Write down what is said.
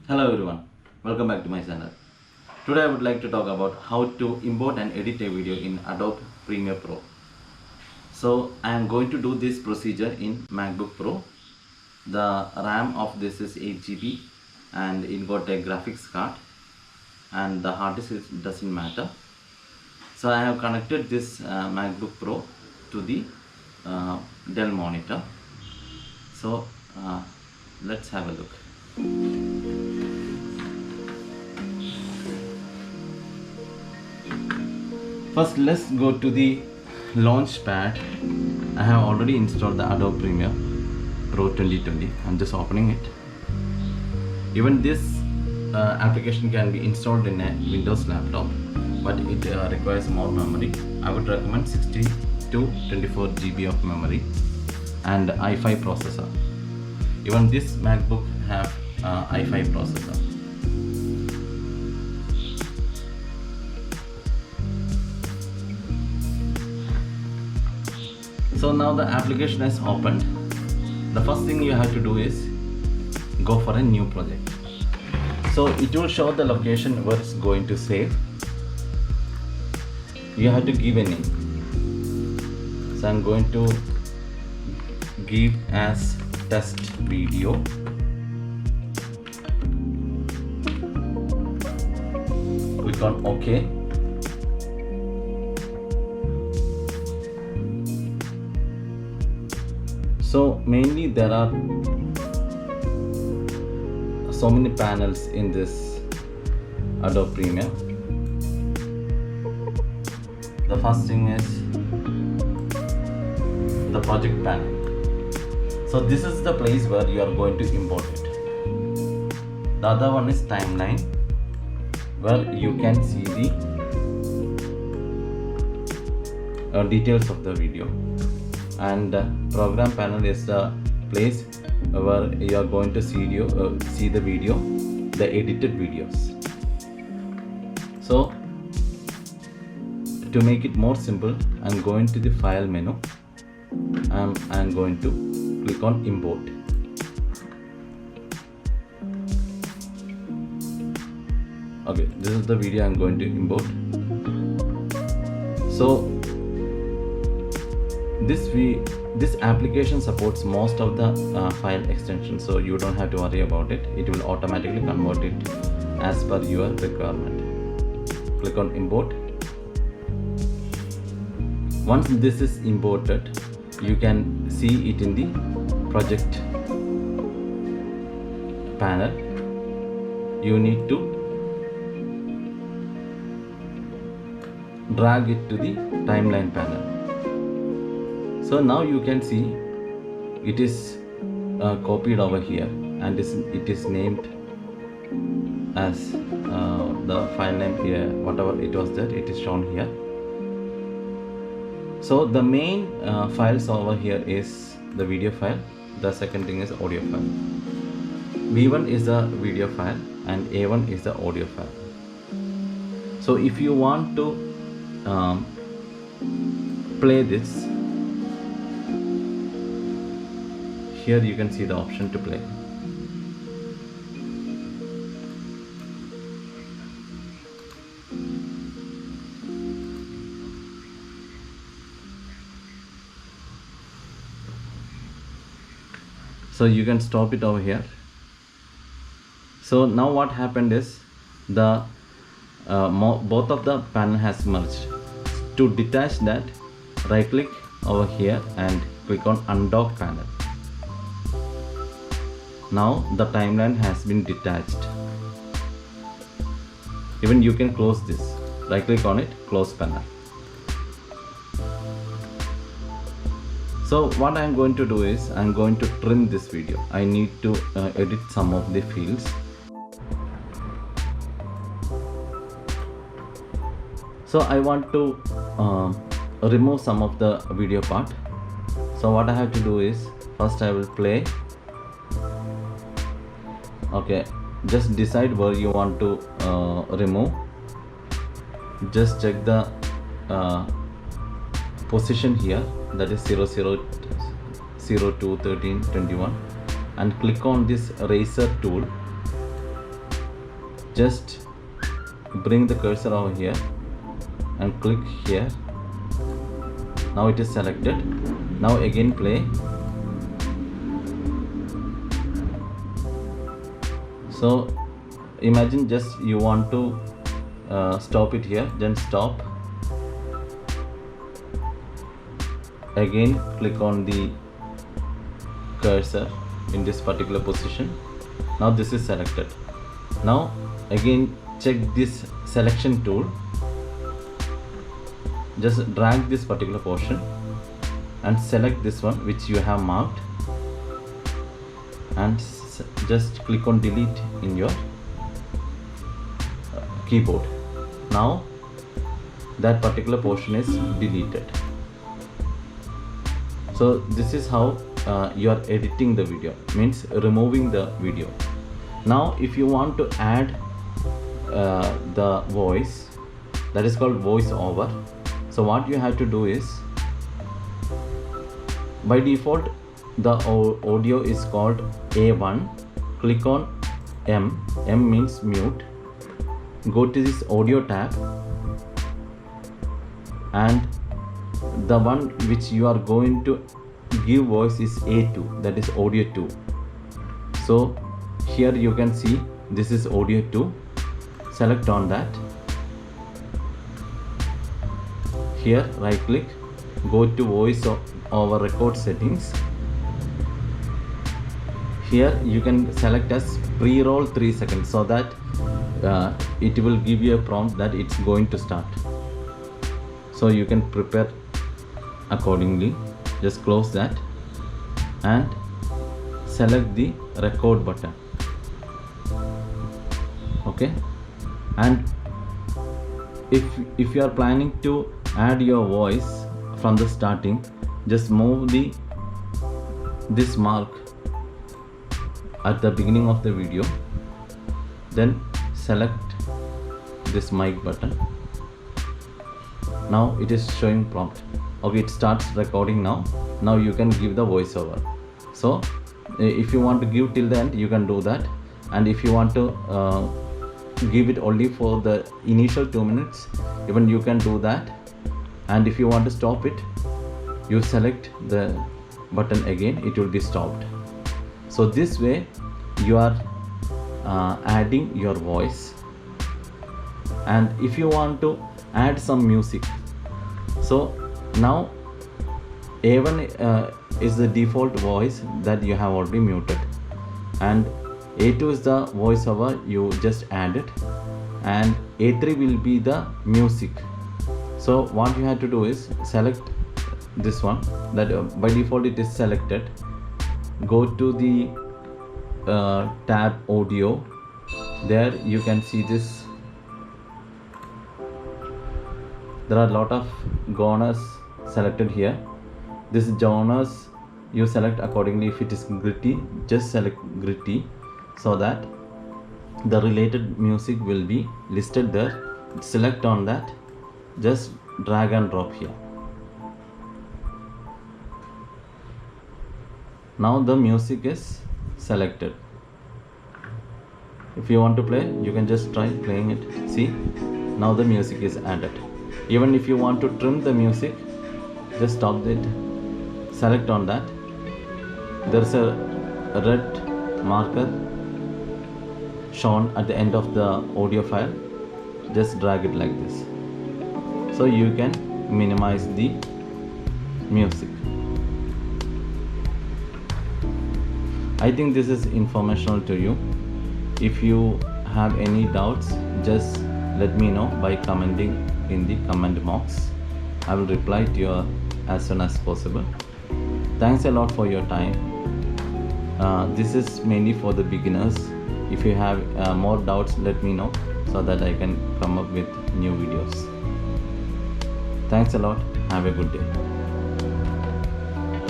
Hello everyone, welcome back to my channel. Today I would like to talk about how to import and edit a video in Adobe Premiere Pro. So I am going to do this procedure in MacBook Pro. The RAM of this is 8 GB and it got a graphics card and the hard disk doesn't matter. So I have connected this MacBook Pro to the Dell monitor. So let's have a look. First, let's go to the launch pad. I have already installed the Adobe Premiere Pro 2020. I'm just opening it. Even this application can be installed in a Windows laptop, but it requires more memory. I would recommend 60 to 24 GB of memory and i5 processor. Even this MacBook have i5 processor. So now the application is opened. The first thing you have to do is go for a new project. So it will show the location where it's going to save. You have to give a name. So I'm going to give as test video. Click on OK. So mainly there are so many panels in this Adobe Premiere. The first thing is the project panel. So this is the place where you are going to import it. The other one is timeline, where you can see the details of the video. And program panel is the place where you are going to see the video, the edited videos. So to make it more simple, I'm going to the file menu. I'm going to click on import. Okay, this is the video I'm going to import. So this application supports most of the file extensions, so you don't have to worry about it. It will automatically convert it as per your requirement. Click on import. Once this is imported, you can see it in the project panel. You need to drag it to the timeline panel. So now you can see it is copied over here, and it is named as the file name here, whatever it was there, it is shown here. So the main files over here is the video file. The second thing is audio file. V1 is the video file and A1 is the audio file. So if you want to play this, here you can see the option to play. So you can stop it over here. So now what happened is the both of the panel has merged. To detach that, right click over here and click on undock panel. Now the timeline has been detached. Even you can close this. Right click on it, close panel. So what I am going to do is I am going to trim this video. I need to edit some of the fields. So I want to remove some of the video part. So what I have to do is first I will play. Okay, just decide where you want to remove. Just check the position here, that is 00, 02, 13, 21, and click on this eraser tool just bring the cursor over here and click here. Now it is selected. Now again play. So imagine just you want to stop it here, then stop. Again click on the cursor in this particular position. Now this is selected. Now again check this selection tool, just drag this particular portion and select this one which you have marked, and just click on delete in your keyboard. Now that particular portion is deleted. So this is how you are editing the video, means removing the video. Now if you want to add the voice, that is called voice over. So what you have to do is, by default the audio is called A1. Click on M. M means mute. Go to this audio tab, and the one which you are going to give voice is A2, that is audio 2. So here you can see this is audio 2. Select on that. Here right click, go to voice over record settings. Here you can select as pre-roll 3 seconds, so that it will give you a prompt that it's going to start. So you can prepare accordingly. Just close that and select the record button. Okay, and if you are planning to add your voice from the starting, just move this mark at the beginning of the video, then select this mic button. Now it is showing prompt. Okay, it starts recording now. Now you can give the voiceover. So if you want to give till the end, you can do that, and if you want to give it only for the initial 2 minutes, even you can do that. And if you want to stop it, you select the button again, it will be stopped. So this way you are adding your voice. And if you want to add some music, so now A1 is the default voice that you have already muted, and A2 is the voiceover you just added, and A3 will be the music. So what you have to do is select this one, that by default it is selected. Go to the tab audio. There you can see this. There are a lot of genres selected here. This genres you select accordingly. If it is gritty, just select gritty, so that the related music will be listed there. Select on that, just drag and drop here. Now the music is selected. If you want to play, you can just try playing it. See, now the music is added. Even if you want to trim the music, just stop it, select on that. There's a red marker shown at the end of the audio file. Just drag it like this, so you can minimize the music. I think this is informational to you. If you have any doubts, just let me know by commenting in the comment box. I will reply to you as soon as possible. Thanks a lot for your time. This is mainly for the beginners. If you have more doubts, let me know, so that I can come up with new videos. Thanks a lot. Have a good day.